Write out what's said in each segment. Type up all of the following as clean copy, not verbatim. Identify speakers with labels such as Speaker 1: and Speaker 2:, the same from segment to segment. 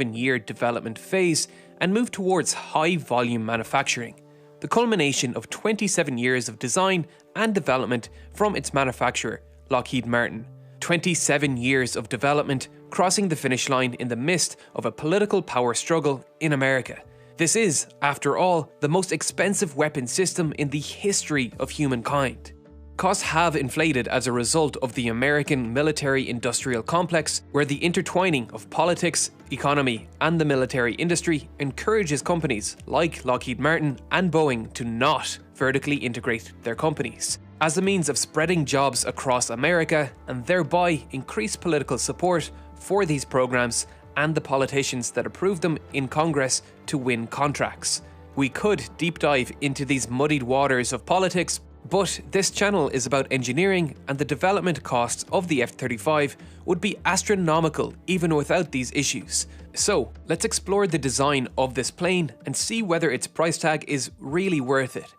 Speaker 1: 7-year development phase and moved towards high-volume manufacturing, the culmination of 27 years of design and development from its manufacturer, Lockheed Martin. 27 years of development crossing the finish line in the midst of a political power struggle in America. This is, after all, the most expensive weapon system in the history of humankind. Costs have inflated as a result of the American military-industrial complex, where the intertwining of politics, economy, and the military industry encourages companies like Lockheed Martin and Boeing to not vertically integrate their companies, as a means of spreading jobs across America and thereby increase political support for these programs and the politicians that approve them in Congress to win contracts. We could deep dive into these muddied waters of politics, but this channel is about engineering, and the development costs of the F-35 would be astronomical even without these issues. So let's explore the design of this plane and see whether its price tag is really worth it.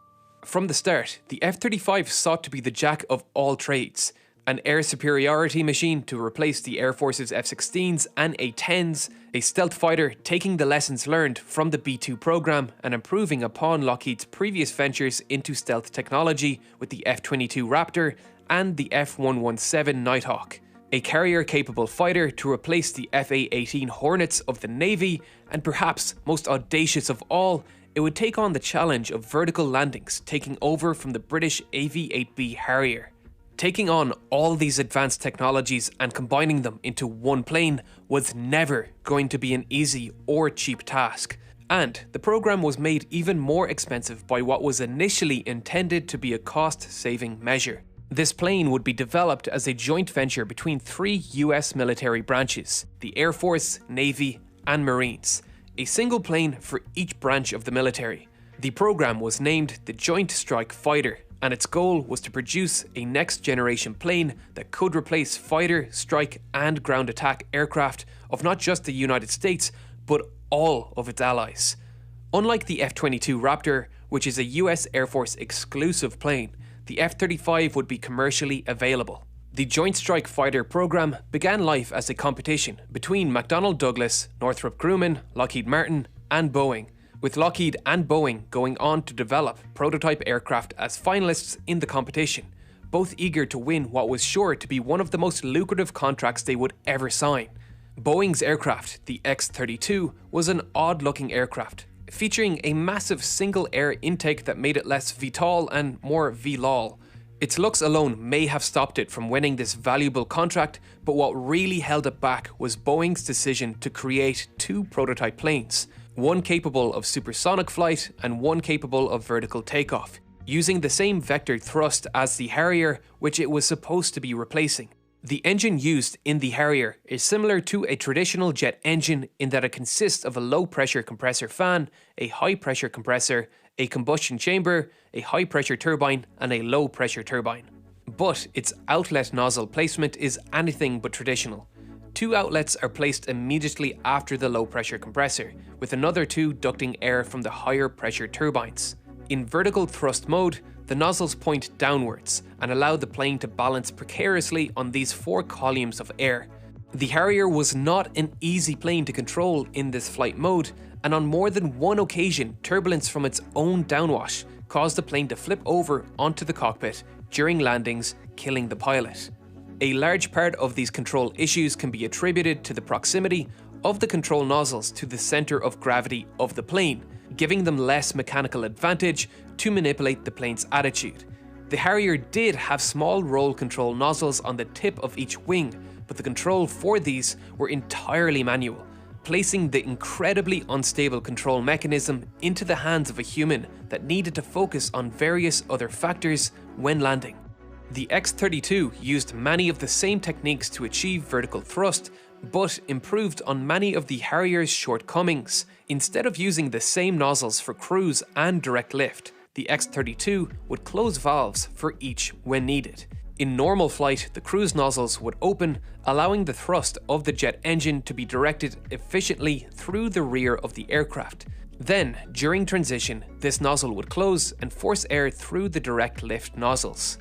Speaker 1: From the start, the F-35 sought to be the jack of all trades, an air superiority machine to replace the Air Force's F-16s and A-10s, a stealth fighter taking the lessons learned from the B-2 program and improving upon Lockheed's previous ventures into stealth technology with the F-22 Raptor and the F-117 Nighthawk, a carrier-capable fighter to replace the F-A-18 Hornets of the Navy, and perhaps most audacious of all, it would take on the challenge of vertical landings, taking over from the British AV-8B Harrier. Taking on all these advanced technologies and combining them into one plane was never going to be an easy or cheap task, and the program was made even more expensive by what was initially intended to be a cost-saving measure. This plane would be developed as a joint venture between 3 US military branches, the Air Force, Navy, and Marines, a single plane for each branch of the military. The program was named the Joint Strike Fighter, and its goal was to produce a next-generation plane that could replace fighter, strike, and ground attack aircraft of not just the United States, but all of its allies. Unlike the F-22 Raptor, which is a US Air Force exclusive plane, the F-35 would be commercially available. The Joint Strike Fighter program began life as a competition between McDonnell Douglas, Northrop Grumman, Lockheed Martin, and Boeing, with Lockheed and Boeing going on to develop prototype aircraft as finalists in the competition, both eager to win what was sure to be one of the most lucrative contracts they would ever sign. Boeing's aircraft, the X-32, was an odd-looking aircraft, featuring a massive single air intake that made it less VTOL and more VLOL. Its looks alone may have stopped it from winning this valuable contract, but what really held it back was Boeing's decision to create 2 prototype planes, one capable of supersonic flight and one capable of vertical takeoff, using the same vector thrust as the Harrier, which it was supposed to be replacing. The engine used in the Harrier is similar to a traditional jet engine in that it consists of a low-pressure compressor fan, a high-pressure compressor, a combustion chamber, a high-pressure turbine, and a low-pressure turbine. But its outlet nozzle placement is anything but traditional. 2 outlets are placed immediately after the low-pressure compressor, with another 2 ducting air from the higher-pressure turbines. In vertical thrust mode, the nozzles point downwards and allow the plane to balance precariously on these 4 columns of air. The Harrier was not an easy plane to control in this flight mode, and on more than one occasion, turbulence from its own downwash caused the plane to flip over onto the cockpit during landings, killing the pilot. A large part of these control issues can be attributed to the proximity of the control nozzles to the center of gravity of the plane, giving them less mechanical advantage to manipulate the plane's attitude. The Harrier did have small roll control nozzles on the tip of each wing, but the control for these were entirely manual, placing the incredibly unstable control mechanism into the hands of a human that needed to focus on various other factors when landing. The X-32 used many of the same techniques to achieve vertical thrust, but improved on many of the Harrier's shortcomings. Instead of using the same nozzles for cruise and direct lift, the X-32 would close valves for each when needed. In normal flight, the cruise nozzles would open, allowing the thrust of the jet engine to be directed efficiently through the rear of the aircraft. Then, during transition, this nozzle would close and force air through the direct lift nozzles.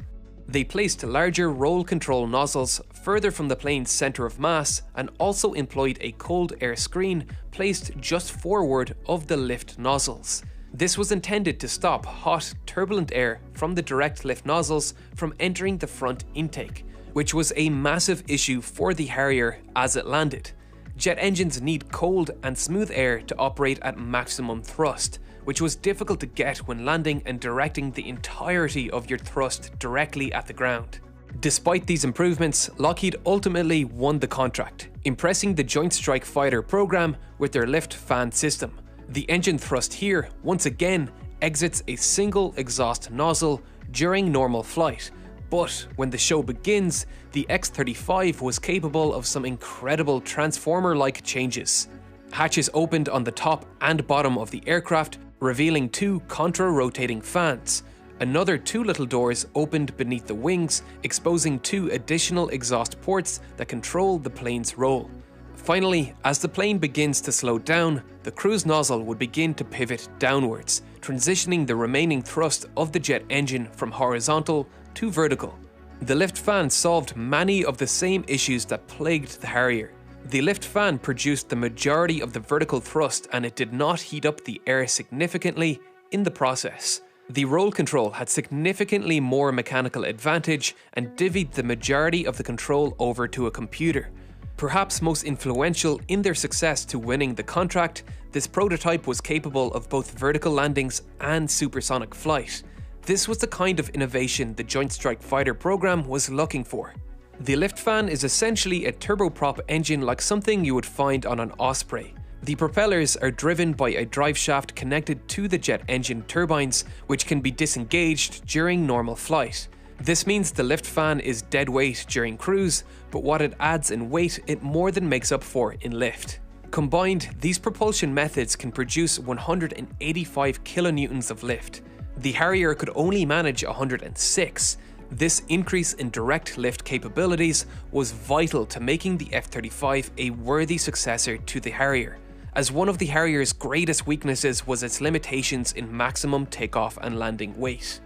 Speaker 1: They placed larger roll control nozzles further from the plane's centre of mass and also employed a cold air screen placed just forward of the lift nozzles. This was intended to stop hot, turbulent air from the direct lift nozzles from entering the front intake, which was a massive issue for the Harrier as it landed. Jet engines need cold and smooth air to operate at maximum thrust, which was difficult to get when landing and directing the entirety of your thrust directly at the ground. Despite these improvements, Lockheed ultimately won the contract, impressing the Joint Strike Fighter program with their lift fan system. The engine thrust here, once again, exits a single exhaust nozzle during normal flight, but when the show begins, the X-35 was capable of some incredible transformer-like changes. Hatches opened on the top and bottom of the aircraft, revealing two contra-rotating fans. Another two little doors opened beneath the wings, exposing two additional exhaust ports that control the plane's roll. Finally, as the plane begins to slow down, the cruise nozzle would begin to pivot downwards, transitioning the remaining thrust of the jet engine from horizontal to vertical. The lift fan solved many of the same issues that plagued the Harrier. The lift fan produced the majority of the vertical thrust, and it did not heat up the air significantly in the process. The roll control had significantly more mechanical advantage and divvied the majority of the control over to a computer. Perhaps most influential in their success to winning the contract, this prototype was capable of both vertical landings and supersonic flight. This was the kind of innovation the Joint Strike Fighter program was looking for. The lift fan is essentially a turboprop engine like something you would find on an Osprey. The propellers are driven by a drive shaft connected to the jet engine turbines, which can be disengaged during normal flight. This means the lift fan is dead weight during cruise, but what it adds in weight it more than makes up for in lift. Combined, these propulsion methods can produce 185 kilonewtons of lift. The Harrier could only manage 106. This increase in direct lift capabilities was vital to making the F-35 a worthy successor to the Harrier, as one of the Harrier's greatest weaknesses was its limitations in maximum takeoff and landing weight.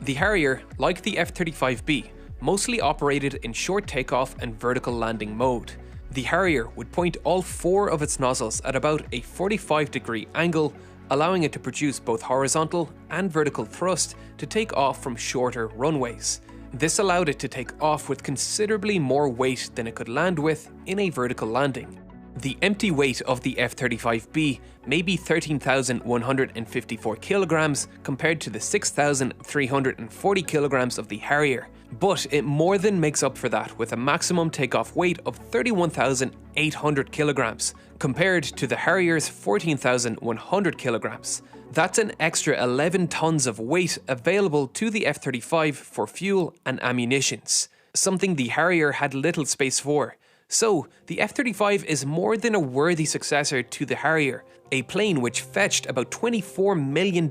Speaker 1: The Harrier, like the F-35B, mostly operated in short takeoff and vertical landing mode. The Harrier would point all four of its nozzles at about a 45-degree angle, allowing it to produce both horizontal and vertical thrust to take off from shorter runways. This allowed it to take off with considerably more weight than it could land with in a vertical landing. The empty weight of the F-35B may be 13,154 kilograms compared to the 6,340 kilograms of the Harrier, but it more than makes up for that with a maximum takeoff weight of 31,800 kilograms compared to the Harrier's 14,100 kilograms. That's an extra 11 tons of weight available to the F-35 for fuel and ammunitions, something the Harrier had little space for. So, the F-35 is more than a worthy successor to the Harrier, a plane which fetched about $24 million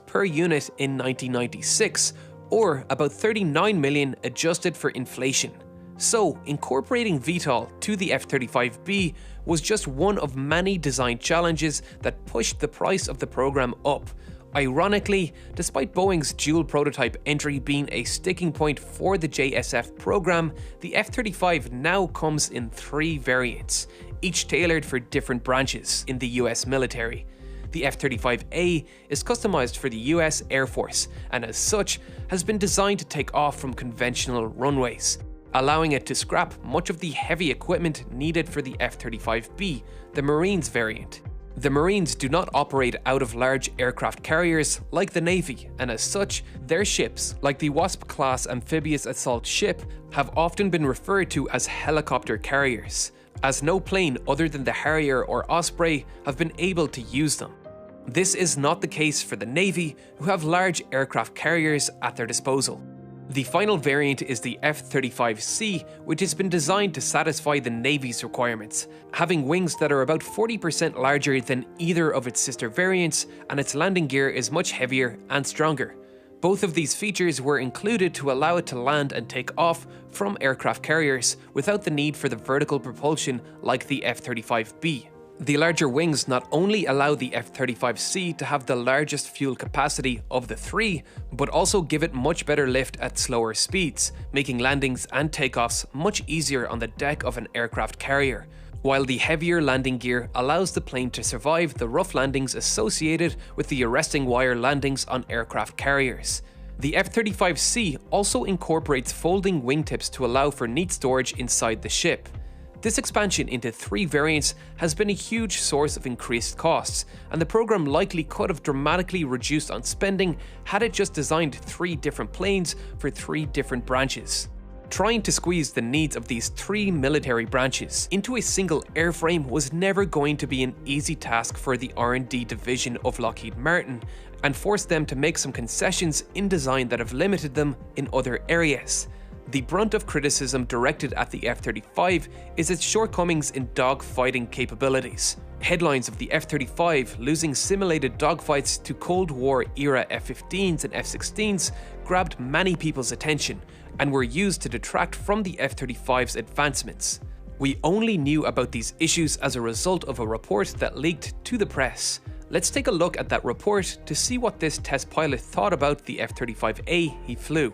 Speaker 1: per unit in 1996, or about $39 million adjusted for inflation. So, incorporating VTOL to the F-35B was just one of many design challenges that pushed the price of the program up. Ironically, despite Boeing's dual prototype entry being a sticking point for the JSF program, the F-35 now comes in 3 variants, each tailored for different branches in the US military. The F-35A is customized for the US Air Force and as such has been designed to take off from conventional runways, allowing it to scrap much of the heavy equipment needed for the F-35B, the Marines variant. The Marines do not operate out of large aircraft carriers like the Navy, and as such, their ships, like the Wasp-class amphibious assault ship, have often been referred to as helicopter carriers, as no plane other than the Harrier or Osprey have been able to use them. This is not the case for the Navy, who have large aircraft carriers at their disposal. The final variant is the F-35C, which has been designed to satisfy the Navy's requirements, having wings that are about 40% larger than either of its sister variants, and its landing gear is much heavier and stronger. Both of these features were included to allow it to land and take off from aircraft carriers without the need for the vertical propulsion like the F-35B. The larger wings not only allow the F-35C to have the largest fuel capacity of the three, but also give it much better lift at slower speeds, making landings and takeoffs much easier on the deck of an aircraft carrier, while the heavier landing gear allows the plane to survive the rough landings associated with the arresting wire landings on aircraft carriers. The F-35C also incorporates folding wingtips to allow for neat storage inside the ship. This expansion into 3 variants has been a huge source of increased costs, and the program likely could have dramatically reduced on spending had it just designed 3 different planes for 3 different branches. Trying to squeeze the needs of these 3 military branches into a single airframe was never going to be an easy task for the R&D division of Lockheed Martin, and forced them to make some concessions in design that have limited them in other areas. The brunt of criticism directed at the F-35 is its shortcomings in dogfighting capabilities. Headlines of the F-35 losing simulated dogfights to Cold War era F-15s and F-16s grabbed many people's attention and were used to detract from the F-35's advancements. We only knew about these issues as a result of a report that leaked to the press. Let's take a look at that report to see what this test pilot thought about the F-35A he flew.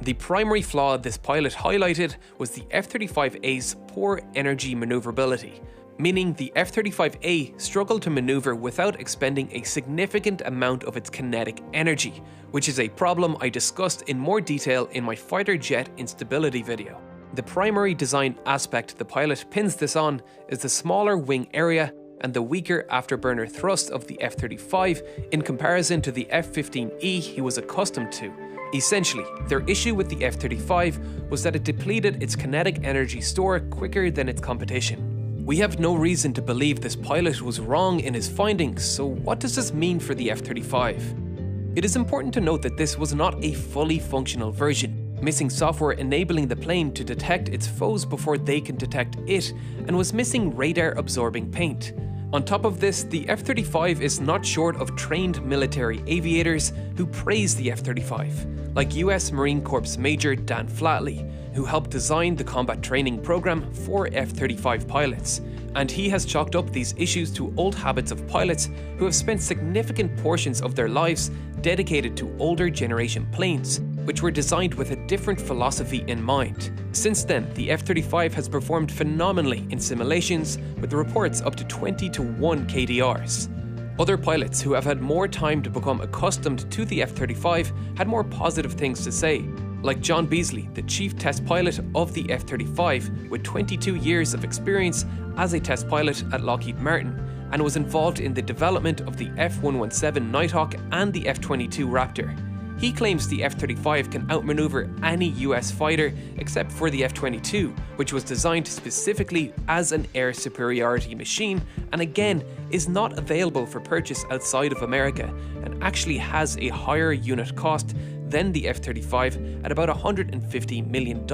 Speaker 1: The primary flaw this pilot highlighted was the F-35A's poor energy maneuverability, meaning the F-35A struggled to maneuver without expending a significant amount of its kinetic energy, which is a problem I discussed in more detail in my fighter jet instability video. The primary design aspect the pilot pins this on is the smaller wing area and the weaker afterburner thrust of the F-35 in comparison to the F-15E he was accustomed to. Essentially, their issue with the F-35 was that it depleted its kinetic energy store quicker than its competition. We have no reason to believe this pilot was wrong in his findings, so what does this mean for the F-35? It is important to note that this was not a fully functional version, missing software enabling the plane to detect its foes before they can detect it, and was missing radar-absorbing paint. On top of this, the F-35 is not short of trained military aviators who praise the F-35, like US Marine Corps Major Dan Flatley, who helped design the combat training program for F-35 pilots, and he has chalked up these issues to old habits of pilots who have spent significant portions of their lives dedicated to older generation planes, which were designed with a different philosophy in mind. Since then, the F-35 has performed phenomenally in simulations, with reports up to 20-1 KDRs. Other pilots who have had more time to become accustomed to the F-35 had more positive things to say, like John Beasley, the chief test pilot of the F-35 with 22 years of experience as a test pilot at Lockheed Martin, and was involved in the development of the F-117 Nighthawk and the F-22 Raptor. He claims the F-35 can outmaneuver any US fighter except for the F-22, which was designed specifically as an air superiority machine and again is not available for purchase outside of America and actually has a higher unit cost than the F-35 at about $150 million.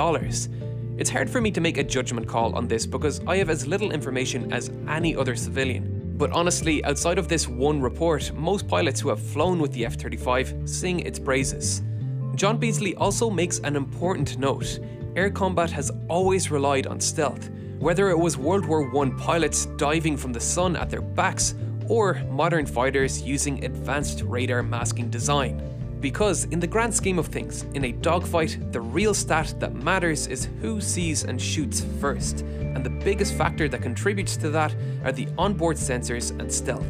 Speaker 1: It's hard for me to make a judgment call on this because I have as little information as any other civilian. But honestly, outside of this one report, most pilots who have flown with the F-35 sing its praises. John Beasley also makes an important note. Air combat has always relied on stealth, whether it was World War I pilots diving from the sun at their backs or modern fighters using advanced radar masking design. Because in the grand scheme of things, in a dogfight, the real stat that matters is who sees and shoots first, and the biggest factor that contributes to that are the onboard sensors and stealth.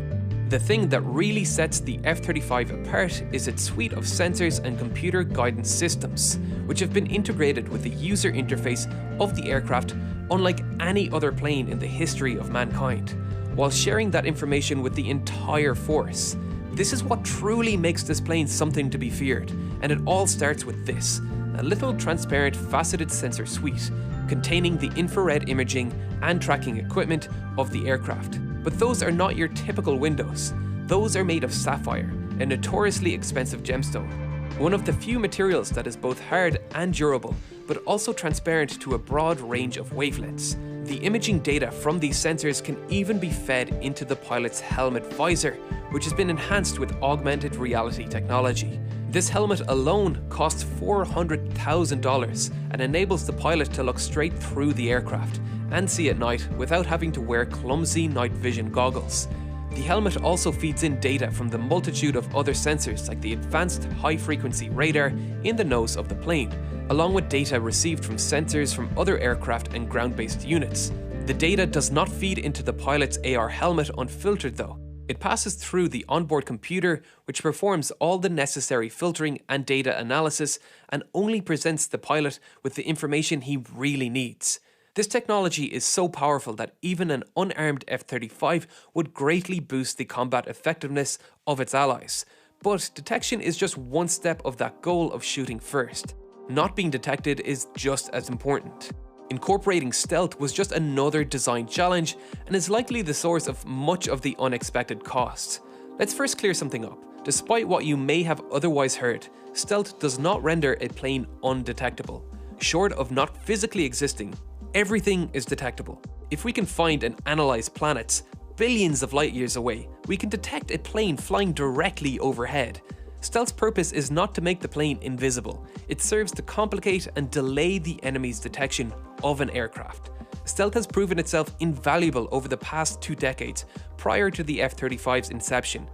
Speaker 1: The thing that really sets the F-35 apart is its suite of sensors and computer guidance systems, which have been integrated with the user interface of the aircraft unlike any other plane in the history of mankind, while sharing that information with the entire force. This is what truly makes this plane something to be feared, and it all starts with this, a little transparent faceted sensor suite containing the infrared imaging and tracking equipment of the aircraft. But those are not your typical windows. Those are made of sapphire, a notoriously expensive gemstone, one of the few materials that is both hard and durable, but also transparent to a broad range of wavelengths. The imaging data from these sensors can even be fed into the pilot's helmet visor, which has been enhanced with augmented reality technology. This helmet alone costs $400,000 and enables the pilot to look straight through the aircraft and see at night without having to wear clumsy night vision goggles. The helmet also feeds in data from the multitude of other sensors like the advanced high-frequency radar in the nose of the plane, along with data received from sensors from other aircraft and ground-based units. The data does not feed into the pilot's AR helmet unfiltered though. It passes through the onboard computer, which performs all the necessary filtering and data analysis and only presents the pilot with the information he really needs. This technology is so powerful that even an unarmed F-35 would greatly boost the combat effectiveness of its allies. But detection is just one step of that goal of shooting first. Not being detected is just as important. Incorporating stealth was just another design challenge and is likely the source of much of the unexpected costs. Let's first clear something up. Despite what you may have otherwise heard, stealth does not render a plane undetectable. Short of not physically existing, everything is detectable. If we can find and analyze planets billions of light years away, we can detect a plane flying directly overhead. Stealth's purpose is not to make the plane invisible. It serves to complicate and delay the enemy's detection of an aircraft. Stealth has proven itself invaluable over the past 2 decades, prior to the F-35's inception.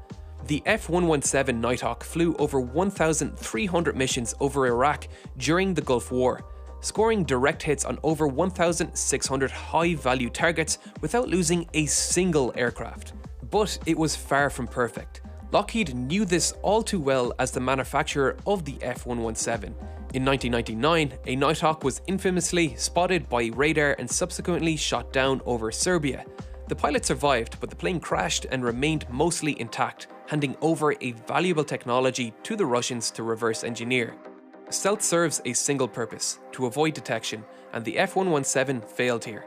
Speaker 1: The F-117 Nighthawk flew over 1,300 missions over Iraq during the Gulf War, scoring direct hits on over 1,600 high-value targets without losing a single aircraft. But it was far from perfect. Lockheed knew this all too well as the manufacturer of the F-117. In 1999, a Nighthawk was infamously spotted by radar and subsequently shot down over Serbia. The pilot survived, but the plane crashed and remained mostly intact, handing over a valuable technology to the Russians to reverse engineer. Stealth serves a single purpose, to avoid detection, and the F-117 failed here.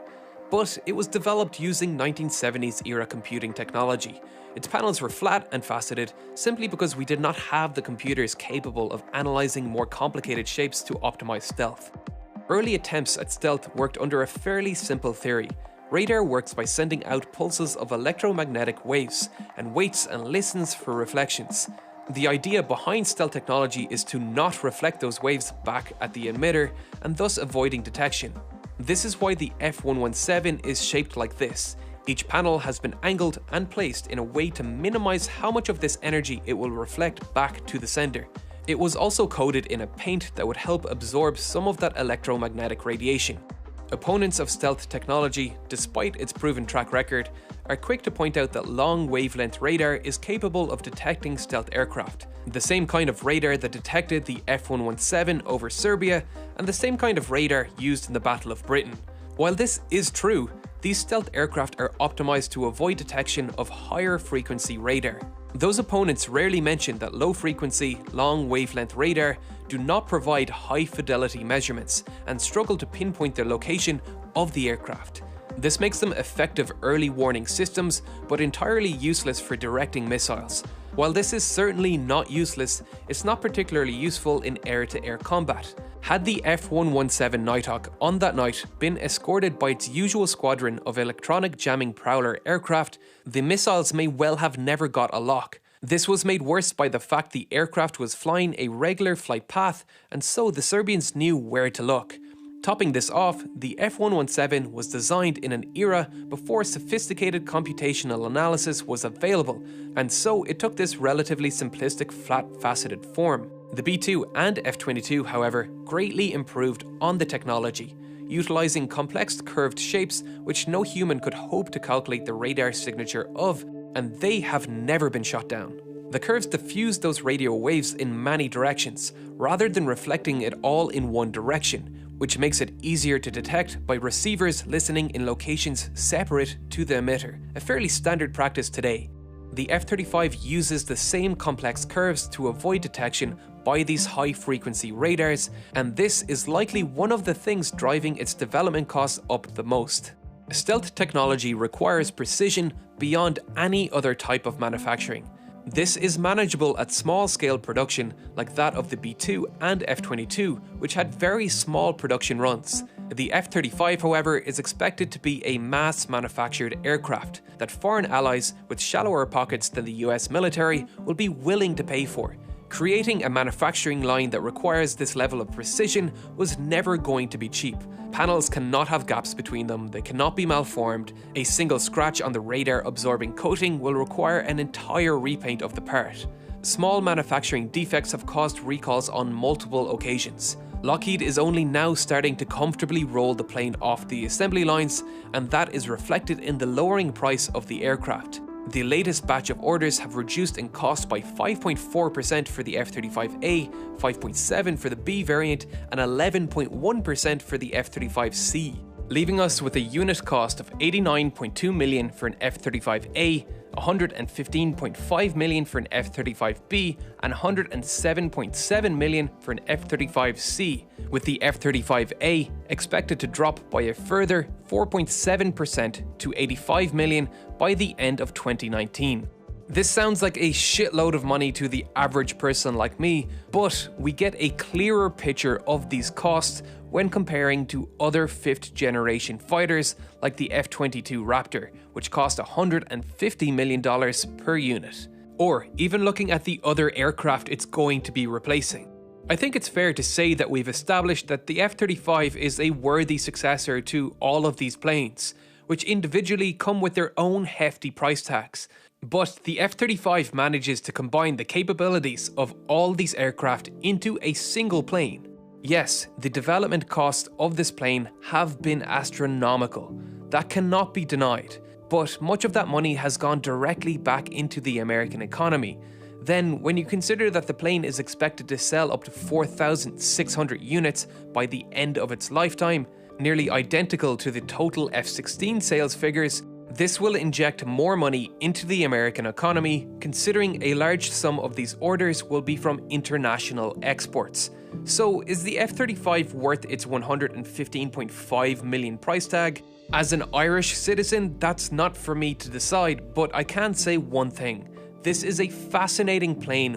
Speaker 1: But it was developed using 1970s era computing technology. Its panels were flat and faceted simply because we did not have the computers capable of analyzing more complicated shapes to optimize stealth. Early attempts at stealth worked under a fairly simple theory. Radar works by sending out pulses of electromagnetic waves and waits and listens for reflections. The idea behind stealth technology is to not reflect those waves back at the emitter and thus avoiding detection. This is why the F-117 is shaped like this. Each panel has been angled and placed in a way to minimize how much of this energy it will reflect back to the sender. It was also coated in a paint that would help absorb some of that electromagnetic radiation. Opponents of stealth technology, despite its proven track record, are quick to point out that long wavelength radar is capable of detecting stealth aircraft, the same kind of radar that detected the F-117 over Serbia and the same kind of radar used in the Battle of Britain. While this is true, these stealth aircraft are optimized to avoid detection of higher frequency radar. Those opponents rarely mention that low frequency, long wavelength radar do not provide high fidelity measurements and struggle to pinpoint the location of the aircraft. This makes them effective early warning systems, but entirely useless for directing missiles. While this is certainly not useless, it's not particularly useful in air-to-air combat. Had the F-117 Nighthawk on that night been escorted by its usual squadron of electronic jamming Prowler aircraft, the missiles may well have never got a lock. This was made worse by the fact the aircraft was flying a regular flight path, and so the Serbians knew where to look. Topping this off, the F-117 was designed in an era before sophisticated computational analysis was available, and so it took this relatively simplistic flat-faceted form. The B-2 and F-22, however, greatly improved on the technology, utilizing complex curved shapes which no human could hope to calculate the radar signature of, and they have never been shot down. The curves diffuse those radio waves in many directions, rather than reflecting it all in one direction, which makes it easier to detect by receivers listening in locations separate to the emitter, a fairly standard practice today. The F-35 uses the same complex curves to avoid detection by these high-frequency radars, and this is likely one of the things driving its development costs up the most. Stealth technology requires precision beyond any other type of manufacturing. This is manageable at small-scale production like that of the B-2 and F-22, which had very small production runs. The F-35, however, is expected to be a mass-manufactured aircraft that foreign allies with shallower pockets than the US military will be willing to pay for. Creating a manufacturing line that requires this level of precision was never going to be cheap. Panels cannot have gaps between them, they cannot be malformed, a single scratch on the radar-absorbing coating will require an entire repaint of the part. Small manufacturing defects have caused recalls on multiple occasions. Lockheed is only now starting to comfortably roll the plane off the assembly lines, and that is reflected in the lowering price of the aircraft. The latest batch of orders have reduced in cost by 5.4% for the F-35A, 5.7% for the B variant, and 11.1% for the F-35C, leaving us with a unit cost of $89.2 million for an F-35A, $115.5 million for an F-35B, and $107.7 million for an F-35C, with the F-35A expected to drop by a further 4.7% to $85 million by the end of 2019. This sounds like a shitload of money to the average person like me, but we get a clearer picture of these costs when comparing to other 5th generation fighters like the F-22 Raptor, which cost $150 million per unit, or even looking at the other aircraft it's going to be replacing. I think it's fair to say that we've established that the F-35 is a worthy successor to all of these planes, which individually come with their own hefty price tags. But the F-35 manages to combine the capabilities of all these aircraft into a single plane. Yes, the development costs of this plane have been astronomical. That cannot be denied. But much of that money has gone directly back into the American economy. Then, when you consider that the plane is expected to sell up to 4,600 units by the end of its lifetime, nearly identical to the total F-16 sales figures, this will inject more money into the American economy, considering a large sum of these orders will be from international exports. So, is the F-35 worth its $115.5 million price tag? As an Irish citizen, that's not for me to decide, but I can say one thing. This is a fascinating plane